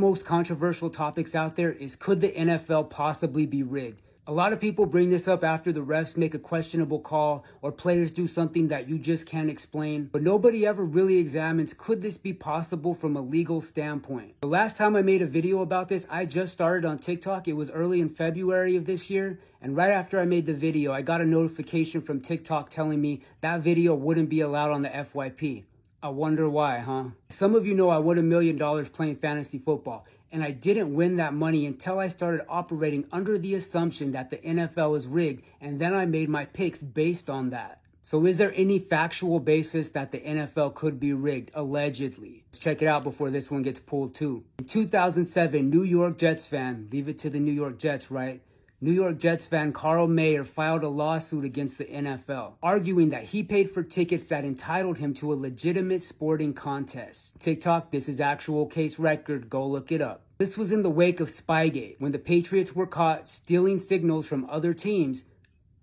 Most controversial topics out there is, could the NFL possibly be rigged? A lot of people bring this up after the refs make a questionable call or players do something that you just can't explain, but nobody ever really examines, could this be possible from a legal standpoint? The last time I made a video about this, I just started on TikTok. It was early in February of this year, and right after I made the video, I got a notification from TikTok telling me that video wouldn't be allowed on the FYP. I wonder why, huh? Some of you know I won $1 million playing fantasy football, and I didn't win that money until I started operating under the assumption that the NFL is rigged, and then I made my picks based on that. So is there any factual basis that the NFL could be rigged, allegedly? Let's check it out before this one gets pulled too. In 2007, New York Jets fan, leave it to the New York Jets, right? New York Jets fan Carl Mayer filed a lawsuit against the NFL, arguing that he paid for tickets that entitled him to a legitimate sporting contest. TikTok, this is actual case record, go look it up. This was in the wake of Spygate, when the Patriots were caught stealing signals from other teams.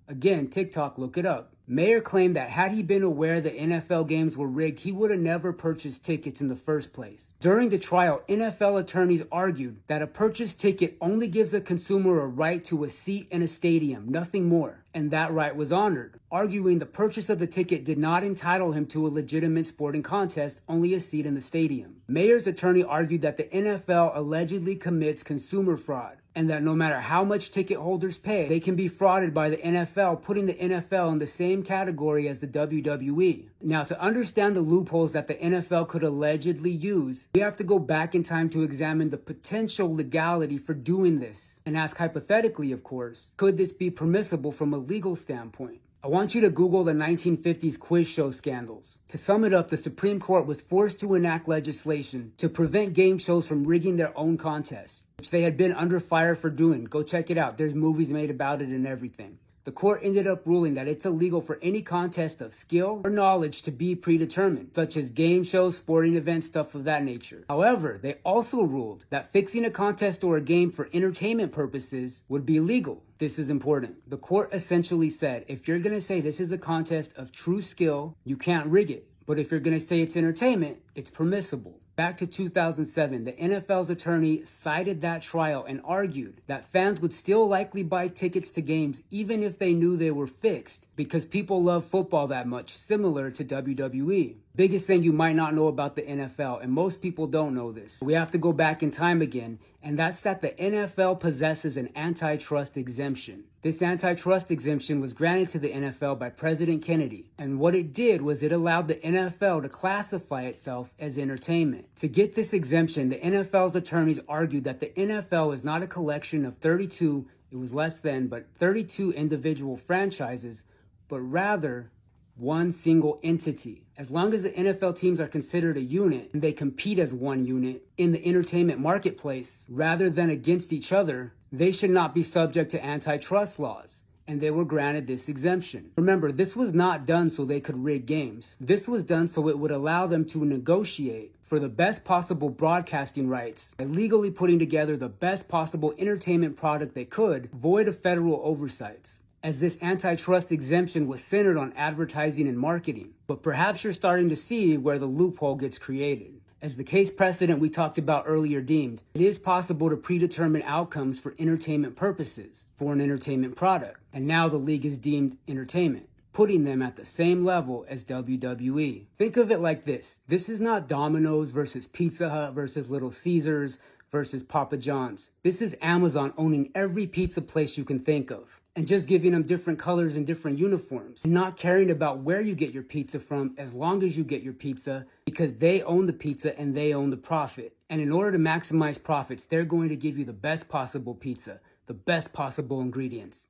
Again, TikTok, look it up. Mayer claimed that had he been aware the NFL games were rigged, he would have never purchased tickets in the first place. During the trial, NFL attorneys argued that a purchased ticket only gives a consumer a right to a seat in a stadium, nothing more. And that right was honored, arguing the purchase of the ticket did not entitle him to a legitimate sporting contest, only a seat in the stadium. Mayer's attorney argued that the NFL allegedly commits consumer fraud, and that no matter how much ticket holders pay, they can be frauded by the NFL, putting the NFL in the same category as the WWE. Now, to understand the loopholes that the NFL could allegedly use, we have to go back in time to examine the potential legality for doing this, and ask hypothetically, of course, could this be permissible from a legal standpoint? I want you to Google the 1950s quiz show scandals. To sum it up, the Supreme Court was forced to enact legislation to prevent game shows from rigging their own contests, which they had been under fire for doing. Go check it out. There's movies made about it and everything. The court ended up ruling that it's illegal for any contest of skill or knowledge to be predetermined, such as game shows, sporting events, stuff of that nature. However, they also ruled that fixing a contest or a game for entertainment purposes would be legal. This is important. The court essentially said, if you're going to say this is a contest of true skill, you can't rig it. But if you're going to say it's entertainment, it's permissible. Back to 2007, the NFL's attorney cited that trial and argued that fans would still likely buy tickets to games even if they knew they were fixed, because people love football that much, similar to WWE. Biggest thing you might not know about the NFL, and most people don't know this, we have to go back in time again, and that's that the NFL possesses an antitrust exemption. This antitrust exemption was granted to the NFL by President Kennedy, and what it did was it allowed the NFL to classify itself as entertainment. To get this exemption, the NFL's attorneys argued that the NFL is not a collection of 32, it was less than, but 32 individual franchises, but rather one single entity. As long as the NFL teams are considered a unit and they compete as one unit in the entertainment marketplace rather than against each other, they should not be subject to antitrust laws. And they were granted this exemption. Remember, this was not done so they could rig games. This was done so it would allow them to negotiate for the best possible broadcasting rights by legally putting together the best possible entertainment product they could, void of federal oversights, as this antitrust exemption was centered on advertising and marketing. But perhaps you're starting to see where the loophole gets created. As the case precedent we talked about earlier deemed, it is possible to predetermine outcomes for entertainment purposes for an entertainment product. And now the league is deemed entertainment, putting them at the same level as WWE. Think of it like this. This is not Domino's versus Pizza Hut versus Little Caesars versus Papa John's. This is Amazon owning every pizza place you can think of, and just giving them different colors and different uniforms, and not caring about where you get your pizza from as long as you get your pizza, because they own the pizza and they own the profit. And in order to maximize profits, they're going to give you the best possible pizza, the best possible ingredients.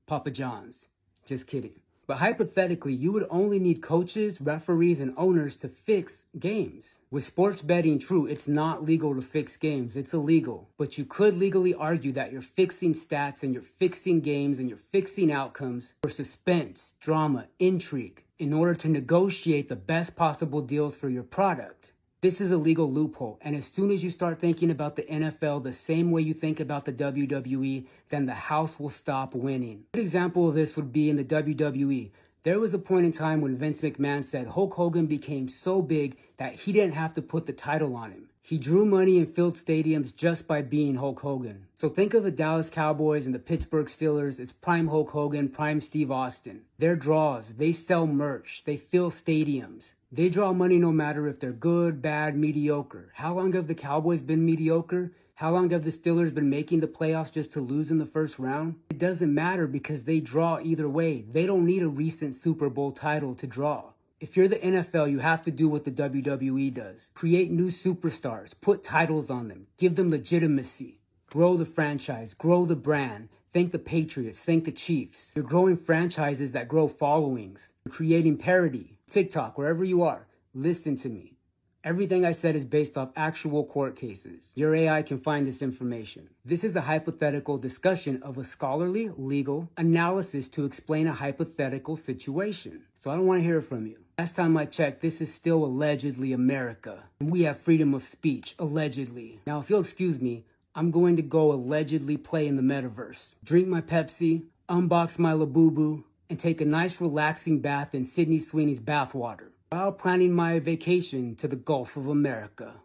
Papa John's. Just kidding. But hypothetically, you would only need coaches, referees, and owners to fix games. With sports betting, true, it's not legal to fix games. It's illegal. But you could legally argue that you're fixing stats and you're fixing games and you're fixing outcomes for suspense, drama, intrigue, in order to negotiate the best possible deals for your product. This is a legal loophole, and as soon as you start thinking about the NFL the same way you think about the WWE, then the house will stop winning. A good example of this would be in the WWE. There was a point in time when Vince McMahon said Hulk Hogan became so big that he didn't have to put the title on him. He drew money and filled stadiums just by being Hulk Hogan. So think of the Dallas Cowboys and the Pittsburgh Steelers as prime Hulk Hogan, prime Steve Austin. They're draws. They sell merch. They fill stadiums. They draw money no matter if they're good, bad, mediocre. How long have the Cowboys been mediocre? How long have the Steelers been making the playoffs just to lose in the first round? It doesn't matter because they draw either way. They don't need a recent Super Bowl title to draw. If you're the NFL, you have to do what the WWE does. Create new superstars, put titles on them, give them legitimacy, grow the franchise, grow the brand. Thank the Patriots, thank the Chiefs. You're growing franchises that grow followings. You're creating parity. TikTok, wherever you are, listen to me. Everything I said is based off actual court cases. Your AI can find this information. This is a hypothetical discussion of a scholarly, legal analysis to explain a hypothetical situation. So I don't want to hear it from you. Last time I checked, this is still allegedly America. And we have freedom of speech, allegedly. Now, if you'll excuse me, I'm going to go allegedly play in the metaverse. Drink my Pepsi, unbox my Labubu, and take a nice relaxing bath in Sydney Sweeney's bathwater while planning my vacation to the Gulf of America.